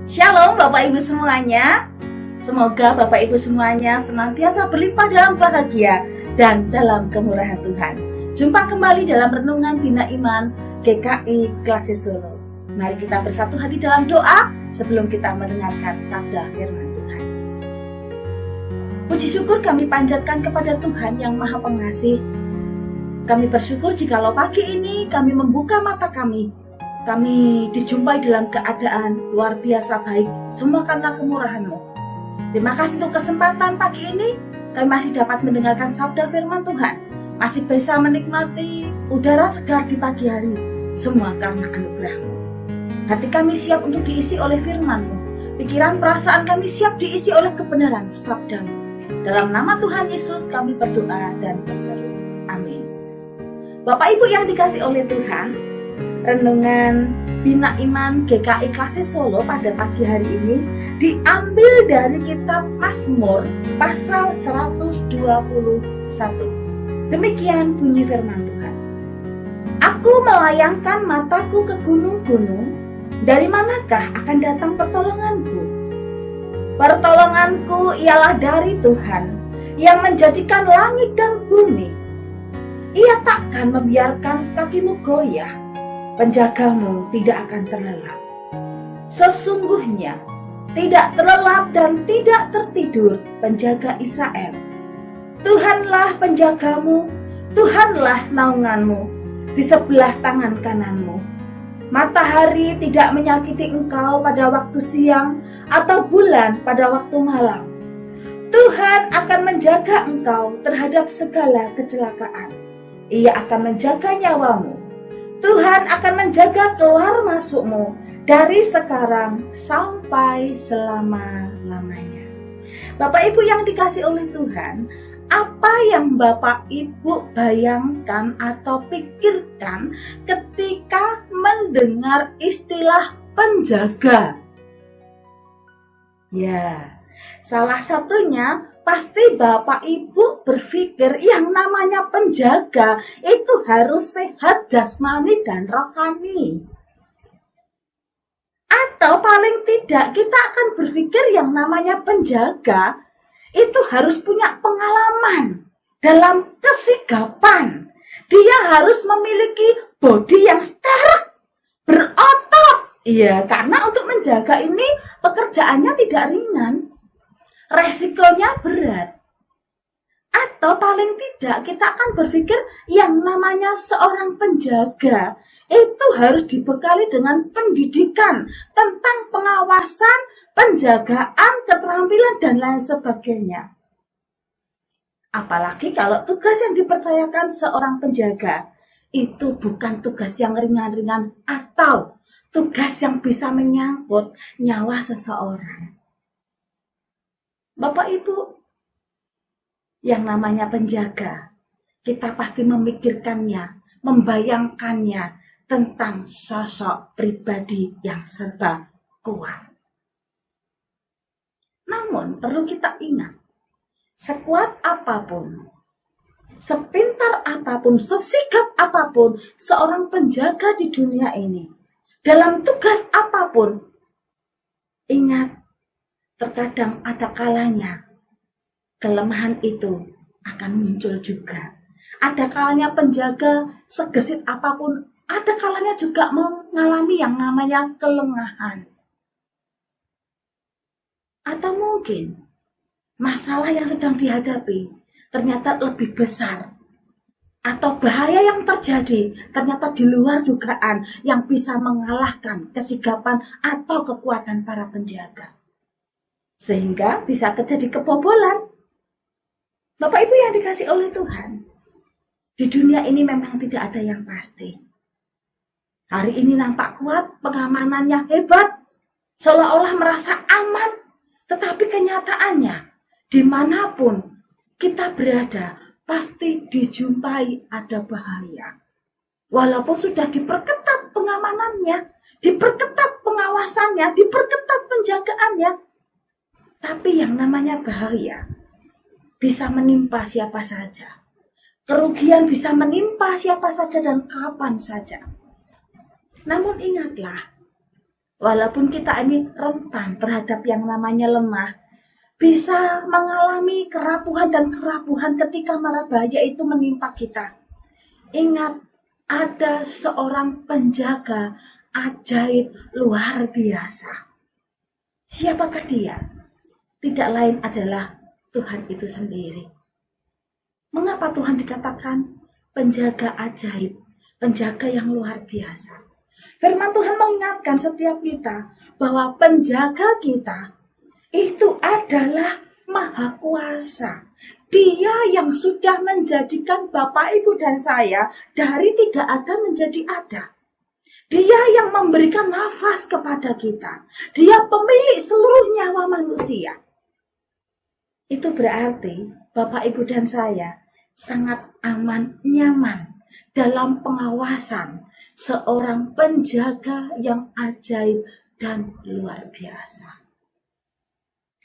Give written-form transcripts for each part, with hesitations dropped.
Shalom Bapak Ibu semuanya. Semoga Bapak Ibu semuanya senantiasa berlimpah dalam bahagia dan dalam kemurahan Tuhan. Jumpa kembali dalam Renungan Bina Iman GKI Klasis Solo. Mari kita bersatu hati dalam doa sebelum kita mendengarkan sabda firman Tuhan. Puji syukur kami panjatkan kepada Tuhan yang Maha Pengasih. Kami bersyukur jikalau pagi ini kami membuka mata kami dijumpai dalam keadaan luar biasa baik, semua karena kemurahan-Mu. Terima kasih untuk kesempatan pagi ini, kami masih dapat mendengarkan sabda firman Tuhan, masih bisa menikmati udara segar di pagi hari, semua karena anugerah-Mu. Hati kami siap untuk diisi oleh firman-Mu, pikiran perasaan kami siap diisi oleh kebenaran sabda-Mu. Dalam nama Tuhan Yesus kami berdoa dan berseru. Amin. Bapak Ibu yang dikasih oleh Tuhan, Renungan Bina Iman GKI Klasis Solo pada pagi hari ini diambil dari kitab Mazmur pasal 121. Demikian bunyi firman Tuhan. Aku melayangkan mataku ke gunung-gunung, dari manakah akan datang pertolonganku? Pertolonganku ialah dari Tuhan yang menjadikan langit dan bumi. Ia takkan membiarkan kakimu goyah, penjagamu tidak akan terlelap. Sesungguhnya tidak terlelap dan tidak tertidur penjaga Israel. Tuhanlah penjagamu, Tuhanlah naunganmu di sebelah tangan kananmu. Matahari tidak menyakiti engkau pada waktu siang atau bulan pada waktu malam. Tuhan akan menjaga engkau terhadap segala kecelakaan. Ia akan menjaga nyawamu. Tuhan akan menjaga keluar masukmu dari sekarang sampai selama-lamanya. Bapak Ibu yang dikasih oleh Tuhan, apa yang Bapak Ibu bayangkan atau pikirkan ketika mendengar istilah penjaga? Ya, salah satunya pasti Bapak Ibu berpikir yang namanya penjaga itu harus sehat jasmani dan rohani. Atau paling tidak kita akan berpikir yang namanya penjaga itu harus punya pengalaman dalam kesigapan. Dia harus memiliki bodi yang sterek, berotot. Iya, karena untuk menjaga ini pekerjaannya tidak ringan. Resikonya berat. Atau paling tidak kita akan berpikir yang namanya seorang penjaga itu harus dibekali dengan pendidikan tentang pengawasan, penjagaan, keterampilan dan lain sebagainya. Apalagi kalau tugas yang dipercayakan seorang penjaga itu bukan tugas yang ringan-ringan atau tugas yang bisa menyangkut nyawa seseorang. Bapak Ibu, yang namanya penjaga, kita pasti memikirkannya, membayangkannya tentang sosok pribadi yang serba kuat. Namun perlu kita ingat, sekuat apapun, sepintar apapun, sesigap apapun seorang penjaga di dunia ini, dalam tugas apapun, ingat, terkadang ada kalanya kelemahan itu akan muncul juga. Ada kalanya penjaga segesit apapun, ada kalanya juga mengalami yang namanya kelengahan. Atau mungkin masalah yang sedang dihadapi ternyata lebih besar. Atau bahaya yang terjadi ternyata di luar dugaan yang bisa mengalahkan kesigapan atau kekuatan para penjaga. Sehingga bisa terjadi kebobolan. Bapak Ibu yang dikasih oleh Tuhan, di dunia ini memang tidak ada yang pasti. Hari ini nampak kuat, pengamanannya hebat, seolah-olah merasa aman. Tetapi kenyataannya, dimanapun kita berada, pasti dijumpai ada bahaya. Walaupun sudah diperketat pengamanannya, diperketat pengawasannya, diperketat penjagaannya, tapi yang namanya bahaya bisa menimpa siapa saja. Kerugian bisa menimpa siapa saja dan kapan saja. Namun ingatlah, Walaupun kita ini rentan terhadap yang namanya lemah, bisa mengalami kerapuhan dan kerapuhan ketika mara bahaya itu menimpa kita. Ingat, ada seorang penjaga ajaib luar biasa. Siapakah dia? Tidak lain adalah Tuhan itu sendiri. Mengapa Tuhan dikatakan penjaga ajaib, penjaga yang luar biasa? Firman Tuhan mengingatkan setiap kita bahwa penjaga kita itu adalah Maha Kuasa. Dia yang sudah menjadikan Bapak, Ibu, dan saya dari tidak ada menjadi ada. Dia yang memberikan nafas kepada kita. Dia pemilik seluruh nyawa manusia. Itu berarti Bapak, Ibu, dan saya sangat aman, nyaman dalam pengawasan seorang penjaga yang ajaib dan luar biasa.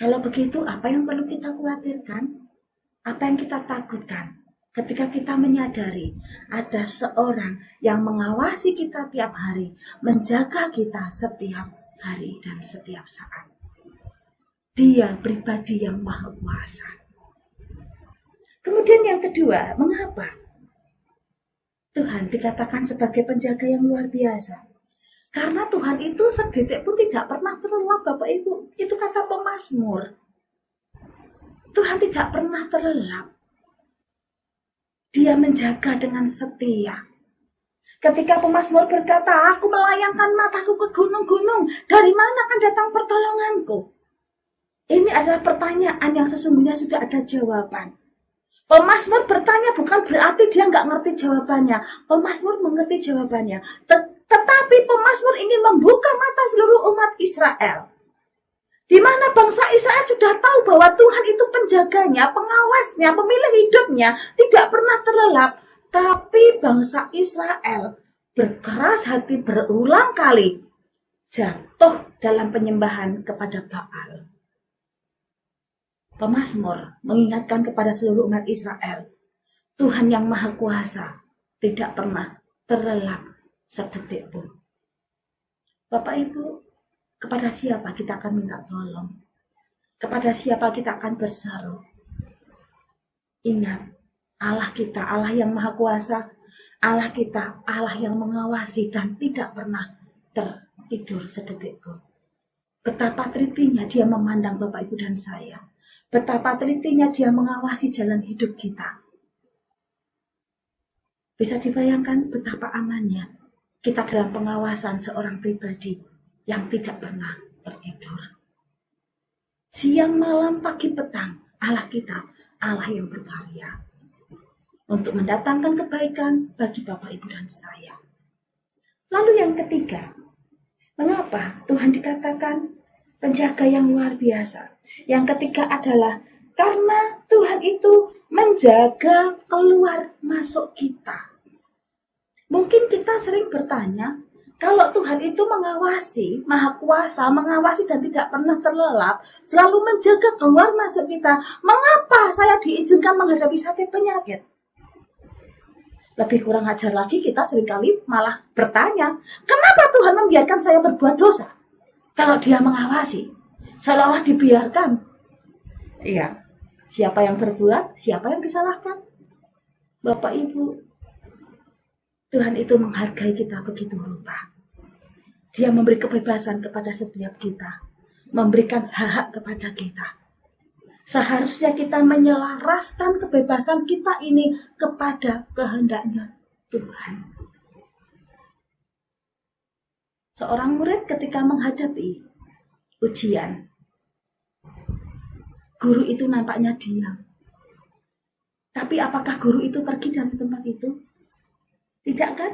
Kalau begitu, apa yang perlu kita khawatirkan? Apa yang kita takutkan? Ketika kita menyadari ada seorang yang mengawasi kita tiap hari, menjaga kita setiap hari dan setiap saat. Dia pribadi yang maha kuasa. Kemudian yang kedua, mengapa Tuhan dikatakan sebagai penjaga yang luar biasa? Karena Tuhan itu sedetik pun tidak pernah terlelap, Bapak Ibu. Itu kata pemazmur. Tuhan tidak pernah terlelap. Dia menjaga dengan setia. Ketika pemazmur berkata, aku melayangkan mataku ke gunung-gunung, dari mana akan datang pertolonganku? Ini adalah pertanyaan yang sesungguhnya sudah ada jawaban. Pemazmur bertanya bukan berarti dia nggak ngerti jawabannya. Pemazmur mengerti jawabannya. Tetapi pemazmur ingin membuka mata seluruh umat Israel. Di mana bangsa Israel sudah tahu bahwa Tuhan itu penjaganya, pengawasnya, pemilik hidupnya, tidak pernah terlelap. Tapi bangsa Israel berkeras hati berulang kali jatuh dalam penyembahan kepada Baal. Pemazmur mengingatkan kepada seluruh umat Israel, Tuhan yang Maha Kuasa tidak pernah terlelap sedetik pun. Bapak Ibu, kepada siapa kita akan minta tolong? Kepada siapa kita akan berseru? Ingat, Allah kita, Allah yang Maha Kuasa, Allah kita, Allah yang mengawasi dan tidak pernah tertidur sedetik pun. Betapa telitinya dia memandang Bapak, Ibu, dan saya. Betapa telitinya dia mengawasi jalan hidup kita. Bisa dibayangkan betapa amannya kita dalam pengawasan seorang pribadi yang tidak pernah tertidur. Siang, malam, pagi, petang, Allah kita, Allah yang berkarya untuk mendatangkan kebaikan bagi Bapak, Ibu, dan saya. Lalu yang ketiga, mengapa Tuhan dikatakan penjaga yang luar biasa? Yang ketiga adalah karena Tuhan itu menjaga keluar masuk kita. Mungkin kita sering bertanya, kalau Tuhan itu mengawasi, Maha Kuasa, mengawasi dan tidak pernah terlelap, selalu menjaga keluar masuk kita, mengapa saya diizinkan menghadapi sakit penyakit? Lebih kurang ajar lagi, kita seringkali malah bertanya, kenapa Tuhan membiarkan saya berbuat dosa? Kalau dia mengawasi, seolah-olah dibiarkan. Iya, siapa yang berbuat, siapa yang disalahkan? Bapak, Ibu, Tuhan itu menghargai kita begitu rupa. Dia memberi kebebasan kepada setiap kita, memberikan hak kepada kita. Seharusnya kita menyelaraskan kebebasan kita ini kepada kehendaknya Tuhan. Seorang murid ketika menghadapi ujian, guru itu nampaknya diam. Tapi apakah guru itu pergi dari tempat itu? Tidak kan?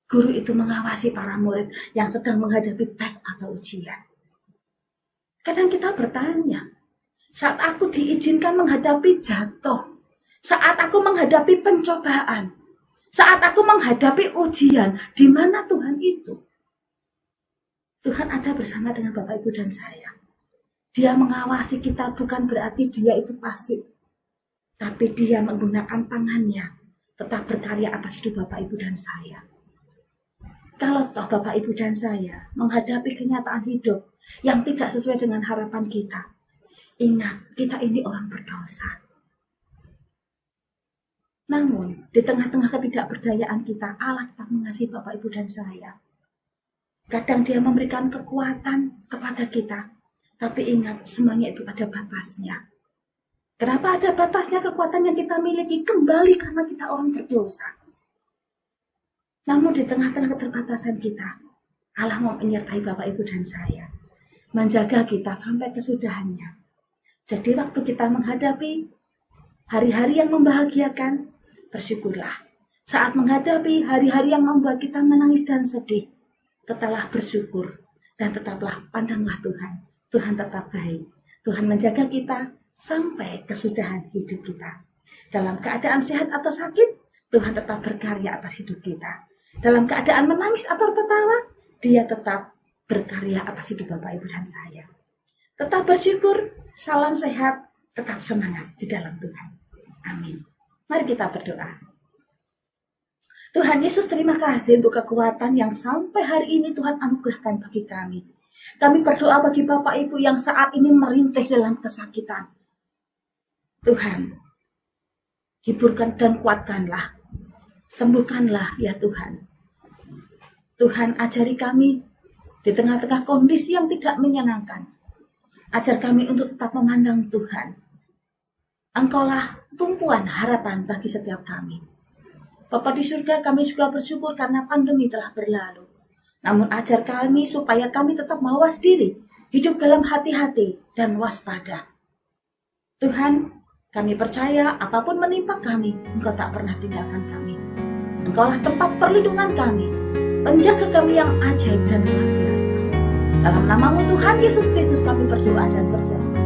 Guru itu mengawasi para murid yang sedang menghadapi tes atau ujian. Kadang kita bertanya, saat aku diizinkan menghadapi jatuh, saat aku menghadapi pencobaan, saat aku menghadapi ujian, di mana Tuhan itu? Tuhan ada bersama dengan Bapak, Ibu, dan saya. Dia mengawasi kita bukan berarti dia itu pasif. Tapi dia menggunakan tangannya tetap berkarya atas hidup Bapak, Ibu, dan saya. Kalau toh Bapak, Ibu, dan saya menghadapi kenyataan hidup yang tidak sesuai dengan harapan kita, ingat, kita ini orang berdosa. Namun, di tengah-tengah ketidakberdayaan kita, Allah tetap mengasihi Bapak, Ibu, dan saya. Kadang Dia memberikan kekuatan kepada kita, tapi ingat, semuanya itu ada batasnya. Kenapa ada batasnya kekuatan yang kita miliki? Kembali karena kita orang berdosa. Namun di tengah-tengah keterbatasan kita, Allah mau menyertai Bapak, Ibu, dan saya, menjaga kita sampai kesudahannya. Jadi waktu kita menghadapi hari-hari yang membahagiakan, bersyukurlah. Saat menghadapi hari-hari yang membuat kita menangis dan sedih, tetaplah bersyukur dan tetaplah pandanglah Tuhan. Tuhan tetap baik. Tuhan menjaga kita sampai kesudahan hidup kita. Dalam keadaan sehat atau sakit, Tuhan tetap berkarya atas hidup kita. Dalam keadaan menangis atau tertawa, Dia tetap berkarya atas hidup Bapak, Ibu, dan saya. Tetap bersyukur, salam sehat, tetap semangat di dalam Tuhan. Amin. Mari kita berdoa. Tuhan Yesus, terima kasih untuk kekuatan yang sampai hari ini Tuhan anugerahkan bagi kami. Kami berdoa bagi Bapak, Ibu yang saat ini merintih dalam kesakitan. Tuhan, hiburkan dan kuatkanlah. Sembuhkanlah ya Tuhan. Tuhan, ajari kami di tengah-tengah kondisi yang tidak menyenangkan. Ajar kami untuk tetap memandang Tuhan. Engkaulah tumpuan harapan bagi setiap kami. Bapa di surga, kami juga bersyukur karena pandemi telah berlalu. Namun ajar kami supaya kami tetap mawas diri, hidup dalam hati-hati dan waspada. Tuhan, kami percaya apapun menimpa kami, Engkau tak pernah tinggalkan kami. Engkaulah tempat perlindungan kami, penjaga kami yang ajaib dan luar biasa. Dalam nama-Mu Tuhan Yesus Kristus kami berdoa dan berserah.